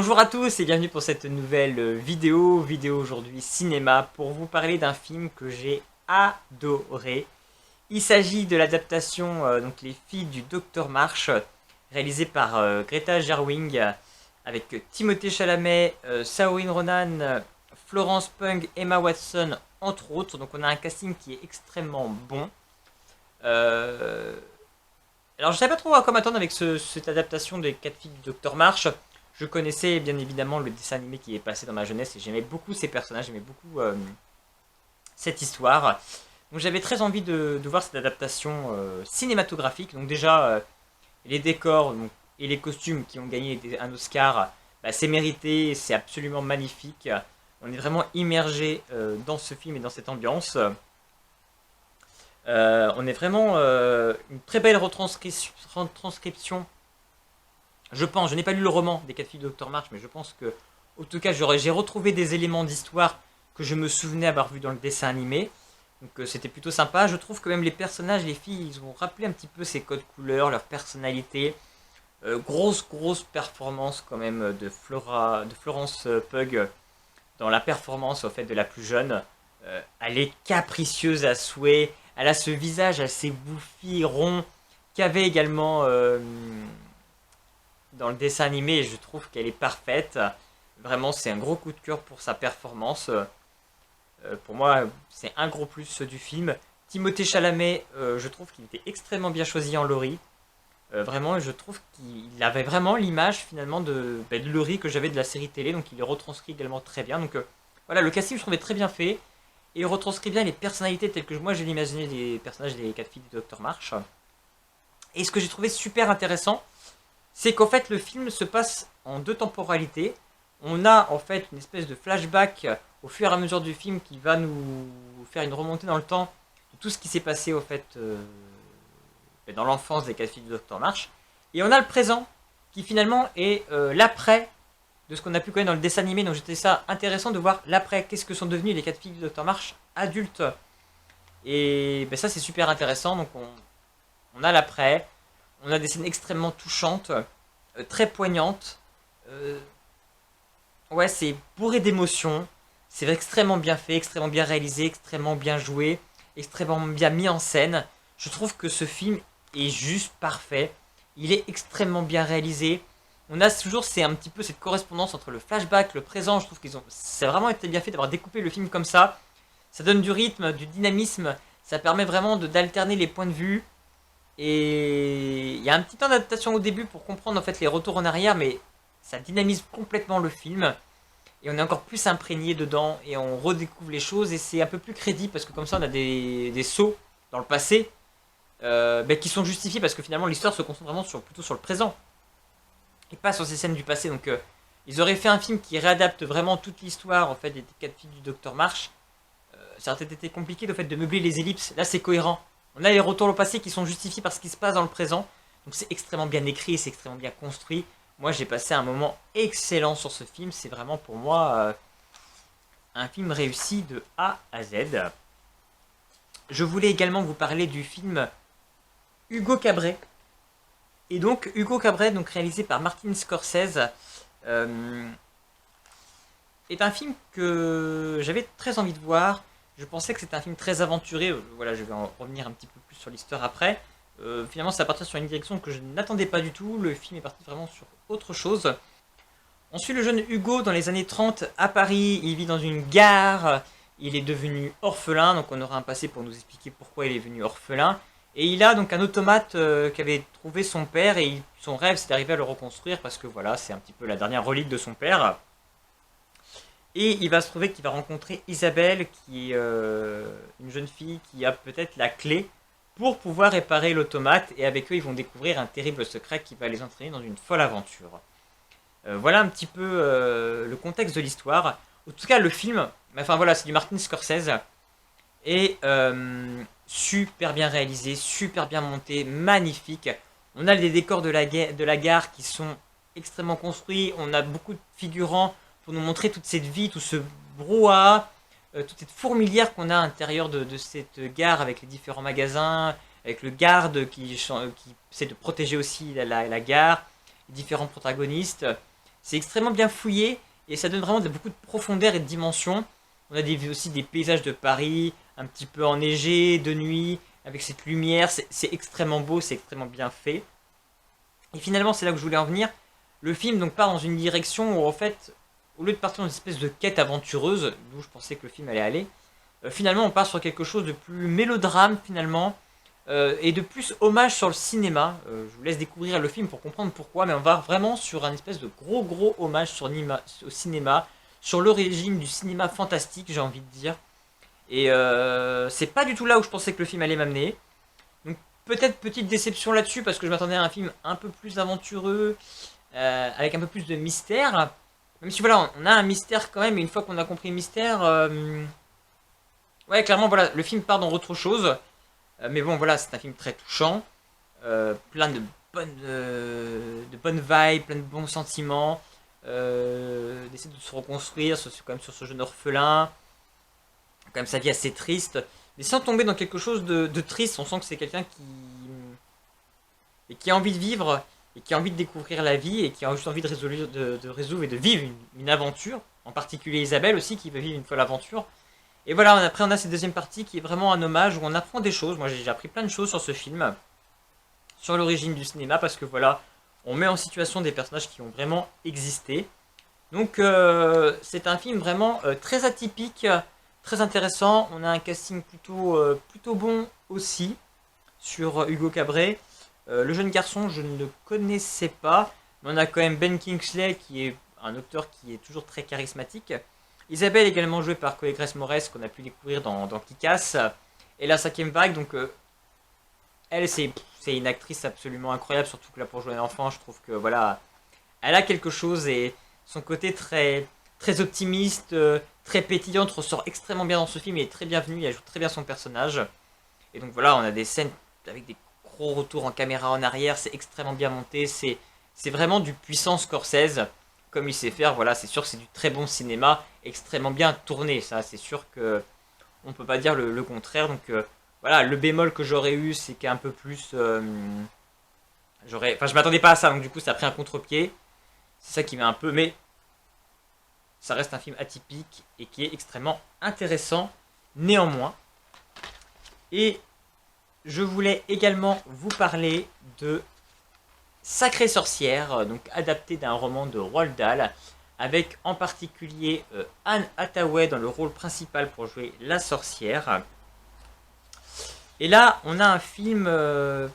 Bonjour à tous et bienvenue pour cette nouvelle vidéo aujourd'hui cinéma, pour vous parler d'un film que j'ai adoré. Il s'agit de l'adaptation donc Les Filles du Docteur March, réalisée par Greta Gerwig, avec Timothée Chalamet, Saoirse Ronan, Florence Pugh, Emma Watson, entre autres. Donc on a un casting qui est extrêmement bon. Euh, Alors je ne savais pas trop à quoi m'attendre avec cette adaptation des 4 filles du Docteur March. Je connaissais bien évidemment le dessin animé qui est passé dans ma jeunesse et j'aimais beaucoup ces personnages, j'aimais beaucoup cette histoire. Donc j'avais très envie de voir cette adaptation cinématographique. Donc déjà, les décors donc, et les costumes qui ont gagné un Oscar, bah, c'est mérité, c'est absolument magnifique. On est vraiment immergé dans ce film et dans cette ambiance. On est vraiment une très belle retranscription. Je pense, je n'ai pas lu le roman des 4 filles de Dr. March, mais je pense que, en tout cas, j'ai retrouvé des éléments d'histoire que je me souvenais avoir vu dans le dessin animé. Donc c'était plutôt sympa. Je trouve que même les personnages, les filles, ils ont rappelé un petit peu ces codes couleurs, leur personnalité. Grosse performance quand même de Florence Pugh dans la performance au fait de la plus jeune. Elle est capricieuse à souhait. Elle a ce visage assez bouffi, rond, qu'avait également dans le dessin animé, et je trouve qu'elle est parfaite. Vraiment, c'est un gros coup de cœur pour sa performance. Pour moi, c'est un gros plus du film. Timothée Chalamet, je trouve qu'il était extrêmement bien choisi en Laurie. Vraiment, je trouve qu'il avait vraiment l'image finalement de Laurie que j'avais de la série télé, donc il le retranscrit également très bien. Donc voilà, le casting je trouvais très bien fait, et il retranscrit bien les personnalités telles que moi j'ai imaginé les personnages des 4 filles du Docteur March. Et ce que j'ai trouvé super intéressant, c'est qu'en fait le film se passe en 2 temporalités. On a en fait une espèce de flashback au fur et à mesure du film qui va nous faire une remontée dans le temps de tout ce qui s'est passé au fait dans l'enfance des 4 filles du Docteur March. Et on a le présent qui finalement est l'après de ce qu'on a pu connaître dans le dessin animé. Donc j'étais ça intéressant de voir l'après, qu'est-ce que sont devenus les 4 filles du Docteur March adultes. Et ben, ça c'est super intéressant. Donc on a l'après, on a des scènes extrêmement touchantes, très poignantes. Euh, ouais, c'est bourré d'émotions. C'est extrêmement bien fait, extrêmement bien réalisé, extrêmement bien joué, extrêmement bien mis en scène. Je trouve que ce film est juste parfait. Il est extrêmement bien réalisé. On a toujours c'est un petit peu cette correspondance entre le flashback, le présent. Je trouve c'est vraiment été bien fait d'avoir découpé le film comme ça. Ça donne du rythme, du dynamisme. Ça permet vraiment d'alterner les points de vue. Et il y a un petit temps d'adaptation au début pour comprendre en fait les retours en arrière, mais ça dynamise complètement le film. Et on est encore plus imprégné dedans et on redécouvre les choses et c'est un peu plus crédible parce que comme ça on a des sauts dans le passé qui sont justifiés parce que finalement l'histoire se concentre vraiment plutôt sur le présent et pas sur ces scènes du passé. Donc ils auraient fait un film qui réadapte vraiment toute l'histoire en fait des 4 filles du Docteur March. Ça aurait été compliqué le fait de meubler les ellipses. Là c'est cohérent. On a les retours au passé qui sont justifiés par ce qui se passe dans le présent. Donc c'est extrêmement bien écrit, c'est extrêmement bien construit. Moi j'ai passé un moment excellent sur ce film. C'est vraiment pour moi un film réussi de A à Z. Je voulais également vous parler du film Hugo Cabret. Et donc Hugo Cabret, donc réalisé par Martin Scorsese, est un film que j'avais très envie de voir. Je pensais que c'était un film très aventuré. Voilà, je vais en revenir un petit peu plus sur l'histoire après. Finalement, ça partait sur une direction que je n'attendais pas du tout. Le film est parti vraiment sur autre chose. On suit le jeune Hugo dans les années 30 à Paris. Il vit dans une gare. Il est devenu orphelin. Donc on aura un passé pour nous expliquer pourquoi il est devenu orphelin. Et il a donc un automate qu'avait trouvé son père. Et son rêve, c'est d'arriver à le reconstruire parce que voilà, c'est un petit peu la dernière relique de son père. Et il va se trouver qu'il va rencontrer Isabelle, qui est une jeune fille qui a peut-être la clé pour pouvoir réparer l'automate. Et avec eux, ils vont découvrir un terrible secret qui va les entraîner dans une folle aventure. Voilà un petit peu le contexte de l'histoire. En tout cas, le film, enfin voilà, c'est du Martin Scorsese. Et super bien réalisé, super bien monté, magnifique. On a les décors de la gare qui sont extrêmement construits. On a beaucoup de figurants pour nous montrer toute cette vie, tout ce brouhaha, toute cette fourmilière qu'on a à l'intérieur de cette gare avec les différents magasins, avec le garde qui essaie de protéger aussi la gare, les différents protagonistes. C'est extrêmement bien fouillé et ça donne vraiment beaucoup de profondeur et de dimension. On a aussi des paysages de Paris, un petit peu enneigés, de nuit, avec cette lumière. C'est extrêmement beau, c'est extrêmement bien fait. Et finalement, c'est là que je voulais en venir. Le film donc part dans une direction où en fait, au lieu de partir dans une espèce de quête aventureuse, d'où je pensais que le film allait aller, finalement on part sur quelque chose de plus mélodrame finalement, et de plus hommage sur le cinéma. Je vous laisse découvrir le film pour comprendre pourquoi, mais on va vraiment sur un espèce de gros hommage au cinéma, sur l'origine du cinéma fantastique, j'ai envie de dire. Et c'est pas du tout là où je pensais que le film allait m'amener. Donc peut-être petite déception là-dessus parce que je m'attendais à un film un peu plus aventureux, avec un peu plus de mystère. Même si voilà, on a un mystère quand même, et une fois qu'on a compris le mystère, ouais, clairement, voilà, le film part dans autre chose. Mais bon, voilà, c'est un film très touchant, plein de bonnes vibes, plein de bons sentiments, d'essayer de se reconstruire quand même sur ce jeune orphelin, quand même sa vie assez triste, mais sans tomber dans quelque chose de triste. On sent que c'est quelqu'un qui a envie de vivre, et qui a envie de découvrir la vie, et qui a juste envie de résoudre et de vivre une aventure, en particulier Isabelle aussi, qui veut vivre une folle aventure. Et voilà, après on a cette deuxième partie qui est vraiment un hommage où on apprend des choses. Moi j'ai appris plein de choses sur ce film, sur l'origine du cinéma, parce que voilà, on met en situation des personnages qui ont vraiment existé. Donc c'est un film vraiment très atypique, très intéressant. On a un casting plutôt bon aussi sur Hugo Cabret. Le jeune garçon, je ne le connaissais pas, mais on a quand même Ben Kingsley qui est un auteur qui est toujours très charismatique. Isabelle également jouée par Chloé Grace Moretz qu'on a pu découvrir dans Kick-Ass et la cinquième vague. Donc elle c'est une actrice absolument incroyable, surtout que là pour jouer un enfant, je trouve que voilà, elle a quelque chose et son côté très optimiste, très pétillante ressort extrêmement bien dans ce film et est très bienvenue. Elle joue très bien son personnage. Et donc voilà, on a des scènes avec des gros retours en caméra en arrière, c'est extrêmement bien monté, c'est vraiment du puissant Scorsese comme il sait faire. Voilà, c'est sûr que c'est du très bon cinéma, extrêmement bien tourné, ça c'est sûr que on peut pas dire le contraire. Donc voilà, le bémol que j'aurais eu, c'est qu'un peu plus enfin je m'attendais pas à ça, donc du coup ça a pris un contre-pied. C'est ça qui m'a un peu, mais ça reste un film atypique et qui est extrêmement intéressant néanmoins. Et je voulais également vous parler de Sacrée sorcière, donc adapté d'un roman de Roald Dahl, avec en particulier Anne Hathaway dans le rôle principal pour jouer la sorcière. Et là, on a un film un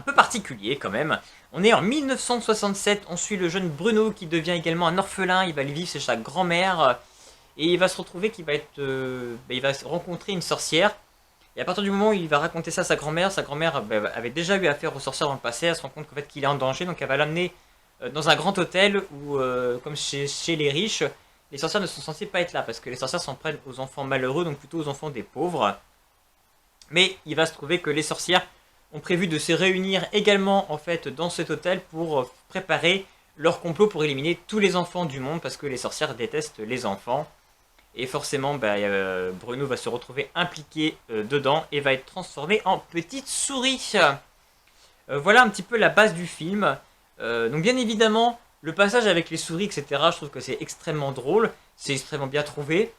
peu particulier quand même. On est en 1967, on suit le jeune Bruno qui devient également un orphelin, il va aller vivre chez sa grand-mère, et il va se retrouver qu'il va il va rencontrer une sorcière. Et à partir du moment où il va raconter ça à sa grand-mère avait déjà eu affaire aux sorcières dans le passé, elle se rend compte qu'en fait qu'il est en danger, donc elle va l'amener dans un grand hôtel où, comme chez les riches, les sorcières ne sont censées pas être là, parce que les sorcières s'en prennent aux enfants malheureux, donc plutôt aux enfants des pauvres. Mais il va se trouver que les sorcières ont prévu de se réunir également en fait dans cet hôtel pour préparer leur complot pour éliminer tous les enfants du monde, parce que les sorcières détestent les enfants. Et forcément, Bruno va se retrouver impliqué dedans et va être transformé en petite souris. Voilà un petit peu la base du film. Donc bien évidemment, le passage avec les souris, etc., je trouve que c'est extrêmement drôle, c'est extrêmement bien trouvé.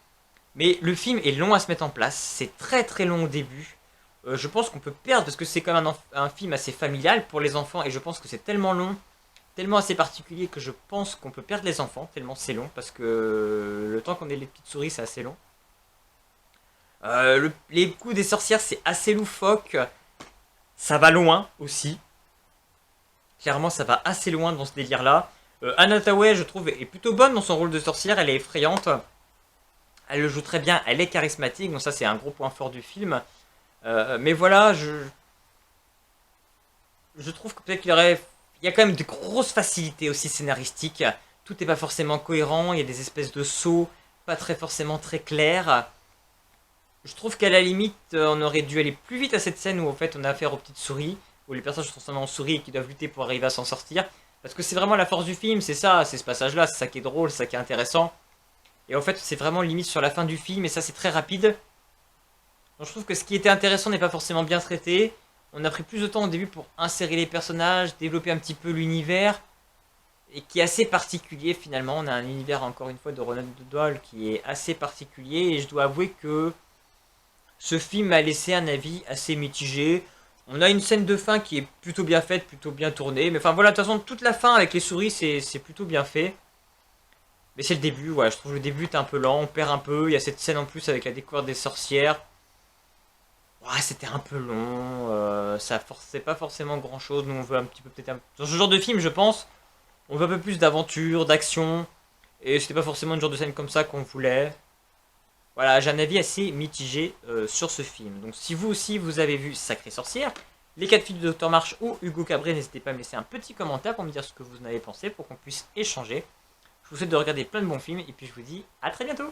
Mais le film est long à se mettre en place, c'est très long au début. Je pense qu'on peut perdre, parce que c'est quand même un film assez familial pour les enfants, et je pense que c'est tellement long, tellement assez particulier que je pense qu'on peut perdre les enfants, tellement c'est long, parce que le temps qu'on ait les petites souris, c'est assez long. Les coups des sorcières, c'est assez loufoque, ça va loin aussi. Clairement, ça va assez loin dans ce délire-là. Anne Hathaway, je trouve, est plutôt bonne dans son rôle de sorcière, elle est effrayante. Elle le joue très bien, elle est charismatique, donc ça c'est un gros point fort du film. Mais voilà, je trouve que peut-être il y a quand même de grosses facilités aussi scénaristiques. Tout n'est pas forcément cohérent, il y a des espèces de sauts pas forcément très clairs. Je trouve qu'à la limite, on aurait dû aller plus vite à cette scène où en fait on a affaire aux petites souris, où les personnages sont transformés en souris et qui doivent lutter pour arriver à s'en sortir. Parce que c'est vraiment la force du film, c'est ça, c'est ce passage-là, c'est ça qui est drôle, c'est ça qui est intéressant. Et en fait, c'est vraiment limite sur la fin du film, et ça c'est très rapide. Donc je trouve que ce qui était intéressant n'est pas forcément bien traité. On a pris plus de temps au début pour insérer les personnages, développer un petit peu l'univers. et qui est assez particulier finalement. On a un univers encore une fois de Ronald Doyle qui est assez particulier et je dois avouer que ce film m'a laissé un avis assez mitigé. On a une scène de fin qui est plutôt bien faite, plutôt bien tournée. Mais enfin voilà, de toute façon, toute la fin avec les souris, c'est plutôt bien fait. Mais c'est le début, voilà, je trouve le début est un peu lent, on perd un peu. Il y a cette scène en plus avec la découverte des sorcières. Ouais, c'était un peu long, ça forçait pas forcément grand chose. Nous on veut un petit peu peut-être dans ce genre de film, je pense, on veut un peu plus d'aventure, d'action. Et c'était pas forcément une genre de scène comme ça qu'on voulait. Voilà, j'ai un avis assez mitigé sur ce film. Donc si vous aussi vous avez vu Sacrée Sorcière, Les 4 filles du Docteur March ou Hugo Cabré, n'hésitez pas à me laisser un petit commentaire pour me dire ce que vous en avez pensé, pour qu'on puisse échanger. Je vous souhaite de regarder plein de bons films et puis je vous dis à très bientôt.